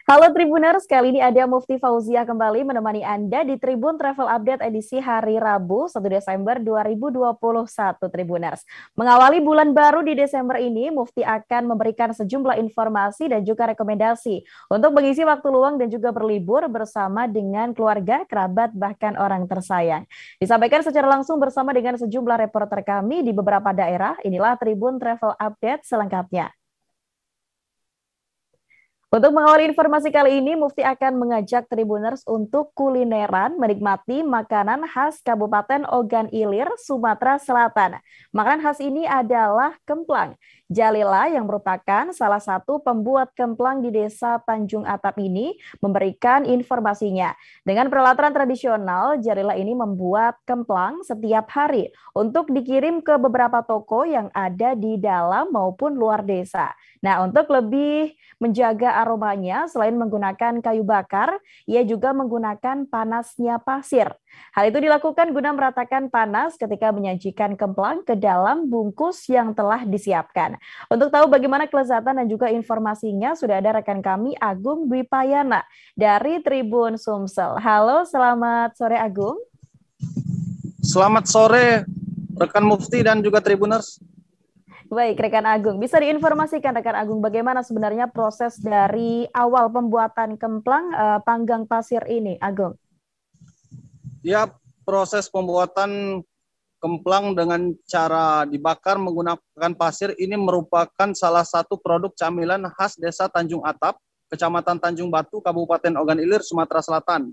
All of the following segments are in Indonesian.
Halo Tribuners, kali ini ada Mufti Fauzia kembali menemani Anda di Tribun Travel Update edisi hari Rabu 1 Desember 2021 Tribuners. Mengawali bulan baru di Desember ini, Mufti akan memberikan sejumlah informasi dan juga rekomendasi untuk mengisi waktu luang dan juga berlibur bersama dengan keluarga, kerabat, bahkan orang tersayang. Disampaikan secara langsung bersama dengan sejumlah reporter kami di beberapa daerah, inilah Tribun Travel Update selengkapnya. Untuk mengawali informasi kali ini, Mufti akan mengajak Tribuners untuk kulineran menikmati makanan khas Kabupaten Ogan Ilir, Sumatera Selatan. Makanan khas ini adalah kemplang. Jalila yang merupakan salah satu pembuat kemplang di Desa Tanjung Atap ini memberikan informasinya. Dengan peralatan tradisional, Jalila ini membuat kemplang setiap hari untuk dikirim ke beberapa toko yang ada di dalam maupun luar desa. Nah, untuk lebih menjaga aromanya, selain menggunakan kayu bakar, ia juga menggunakan panasnya pasir. Hal itu dilakukan guna meratakan panas ketika menyajikan kemplang ke dalam bungkus yang telah disiapkan. Untuk tahu bagaimana kelezatan dan juga informasinya, sudah ada rekan kami Agung Wipayana dari Tribun Sumsel. Halo, selamat sore Agung. Selamat sore rekan Mufti dan juga Tribuners. Baik, rekan Agung, bisa diinformasikan rekan Agung bagaimana sebenarnya proses dari awal pembuatan kemplang panggang pasir ini, Agung? Ya, proses pembuatan kemplang dengan cara dibakar menggunakan pasir ini merupakan salah satu produk camilan khas Desa Tanjung Atap, Kecamatan Tanjung Batu, Kabupaten Ogan Ilir, Sumatera Selatan.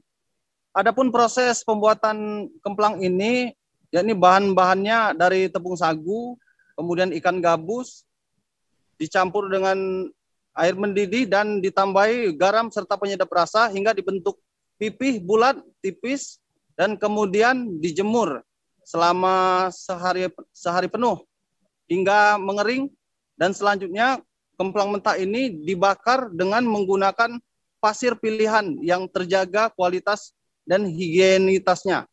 Adapun proses pembuatan kemplang ini, yakni bahan-bahannya dari tepung sagu, kemudian ikan gabus, dicampur dengan air mendidih dan ditambahi garam serta penyedap rasa hingga dibentuk pipih bulat tipis dan kemudian dijemur selama sehari penuh hingga mengering, dan selanjutnya kemplang mentah ini dibakar dengan menggunakan pasir pilihan yang terjaga kualitas dan higienitasnya.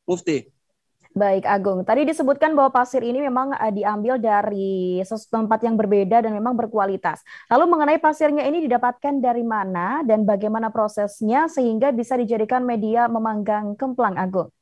Mufti. Baik, Agung. Tadi disebutkan bahwa pasir ini memang diambil dari tempat yang berbeda dan memang berkualitas. Lalu mengenai pasirnya ini didapatkan dari mana dan bagaimana prosesnya sehingga bisa dijadikan media memanggang kemplang, Agung?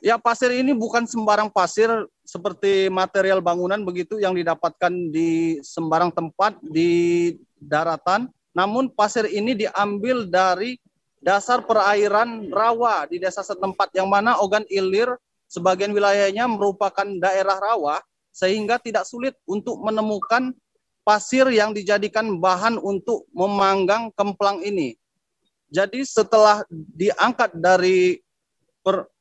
Ya, pasir ini bukan sembarang pasir seperti material bangunan begitu yang didapatkan di sembarang tempat di daratan. Namun pasir ini diambil dari dasar perairan rawa di desa setempat, yang mana Ogan Ilir sebagian wilayahnya merupakan daerah rawa, sehingga tidak sulit untuk menemukan pasir yang dijadikan bahan untuk memanggang kemplang ini. Jadi setelah diangkat dari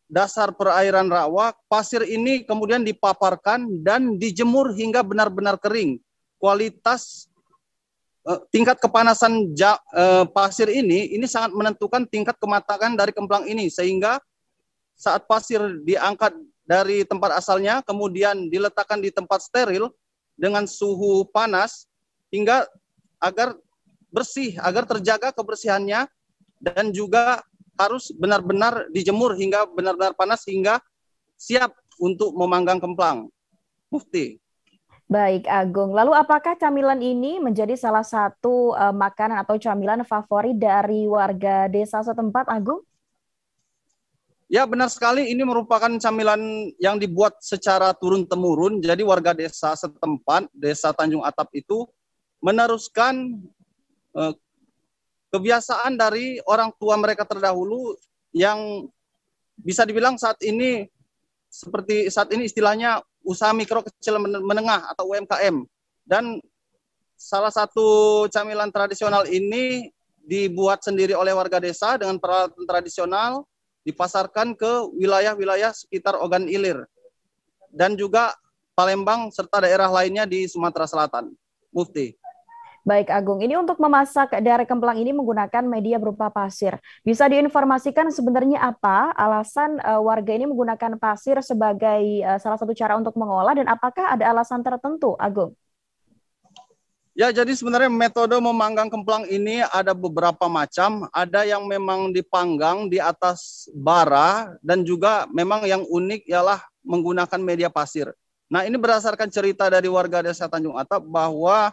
dasar perairan rawa, pasir ini kemudian dipaparkan dan dijemur hingga benar-benar kering. Kualitas tingkat kepanasan pasir ini sangat menentukan tingkat kematangan dari kemplang ini, sehingga saat pasir diangkat dari tempat asalnya kemudian diletakkan di tempat steril dengan suhu panas hingga agar bersih, agar terjaga kebersihannya, dan juga harus benar-benar dijemur hingga benar-benar panas hingga siap untuk memanggang kemplang. Mufti. Baik, Agung. Lalu apakah camilan ini menjadi salah satu makanan atau camilan favorit dari warga desa setempat, Agung? Ya, benar sekali. Ini merupakan camilan yang dibuat secara turun-temurun. Jadi warga desa setempat, Desa Tanjung Atap itu meneruskan kebiasaan dari orang tua mereka terdahulu yang bisa dibilang saat ini istilahnya usaha mikro kecil menengah atau UMKM. Dan salah satu camilan tradisional ini dibuat sendiri oleh warga desa dengan peralatan tradisional, dipasarkan ke wilayah-wilayah sekitar Ogan Ilir dan juga Palembang serta daerah lainnya di Sumatera Selatan. Mufti. Baik, Agung. Ini untuk memasak dari kemplang ini menggunakan media berupa pasir. Bisa diinformasikan sebenarnya apa alasan warga ini menggunakan pasir sebagai salah satu cara untuk mengolah, dan apakah ada alasan tertentu, Agung? Ya, jadi sebenarnya metode memanggang kemplang ini ada beberapa macam. Ada yang memang dipanggang di atas bara, dan juga memang yang unik ialah menggunakan media pasir. Nah, ini berdasarkan cerita dari warga desa Tanjung Atap bahwa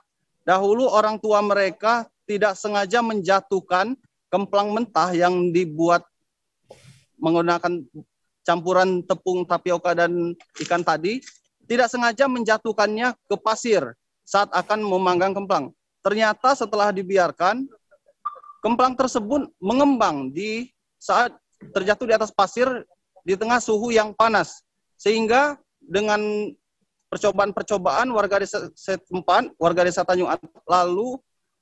dahulu orang tua mereka tidak sengaja menjatuhkan kemplang mentah yang dibuat menggunakan campuran tepung tapioka dan ikan tadi, tidak sengaja menjatuhkannya ke pasir saat akan memanggang kemplang. Ternyata setelah dibiarkan, kemplang tersebut mengembang di saat terjatuh di atas pasir di tengah suhu yang panas. Sehingga dengan percobaan warga desa setempat, warga desa Tanjung Atap lalu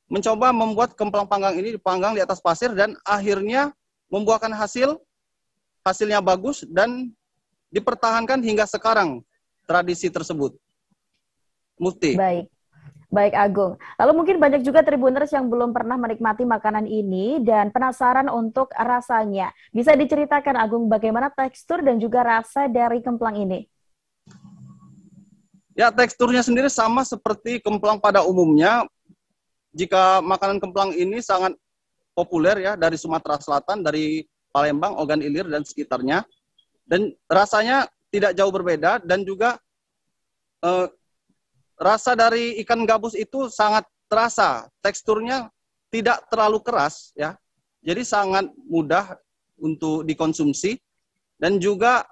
mencoba membuat kemplang panggang ini dipanggang di atas pasir dan akhirnya membuahkan hasilnya bagus dan dipertahankan hingga sekarang tradisi tersebut. Mufti. Baik Agung. Lalu mungkin banyak juga Tribuners yang belum pernah menikmati makanan ini dan penasaran untuk rasanya. Bisa diceritakan Agung bagaimana tekstur dan juga rasa dari kemplang ini? Ya, teksturnya sendiri sama seperti kemplang pada umumnya. Jika makanan kemplang ini sangat populer ya dari Sumatera Selatan, dari Palembang, Ogan Ilir dan sekitarnya. Dan rasanya tidak jauh berbeda dan juga rasa dari ikan gabus itu sangat terasa. Teksturnya tidak terlalu keras ya. Jadi sangat mudah untuk dikonsumsi dan juga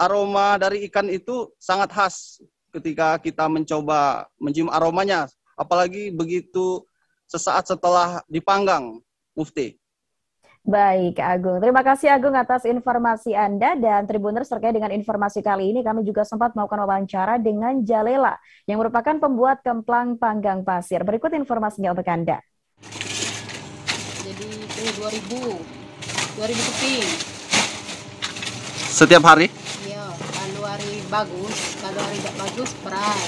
aroma dari ikan itu sangat khas ketika kita mencoba mencium aromanya, apalagi begitu sesaat setelah dipanggang, Mufti. Baik, Agung. Terima kasih Agung atas informasi Anda dan Tribuners terkait dengan informasi kali ini. Kami juga sempat melakukan wawancara dengan Jalela yang merupakan pembuat kemplang panggang pasir. Berikut informasinya untuk Anda. Jadi itu 2000 keping. Setiap hari? Iya, kalau hari bagus, kalau hari tidak bagus, perai.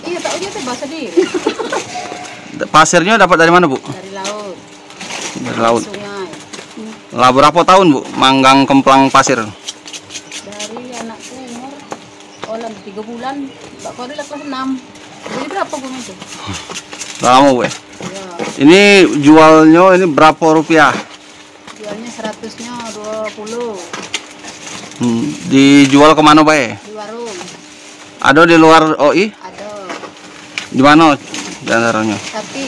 Iya, tak aja tuh bahasa diri. Pasirnya dapat dari mana, Bu? Dari laut. Dari laut. Sungai. Lah berapa tahun, Bu, manggang kemplang pasir? Dari anakku umur 3 bulan, Pak Kori lah kelas 6. Jadi berapa Bu itu? Lama, Bu. Iya. Ini jualnya ini berapa rupiah? Jualnya 100-nya 20. Dijual kemana, Pak? Di warung. Ada di luar OI? Ada. Di mana diantaranya? Tapi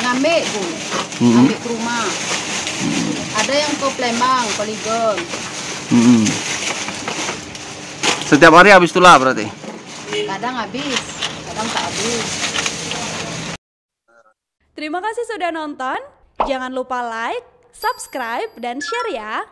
ngambil Bu. Ngambil ke rumah. Ada yang ke Palembang, Poligon. Setiap hari habis itulah berarti? Kadang habis, kadang tak habis. Terima kasih sudah nonton. Jangan lupa like, subscribe, dan share ya.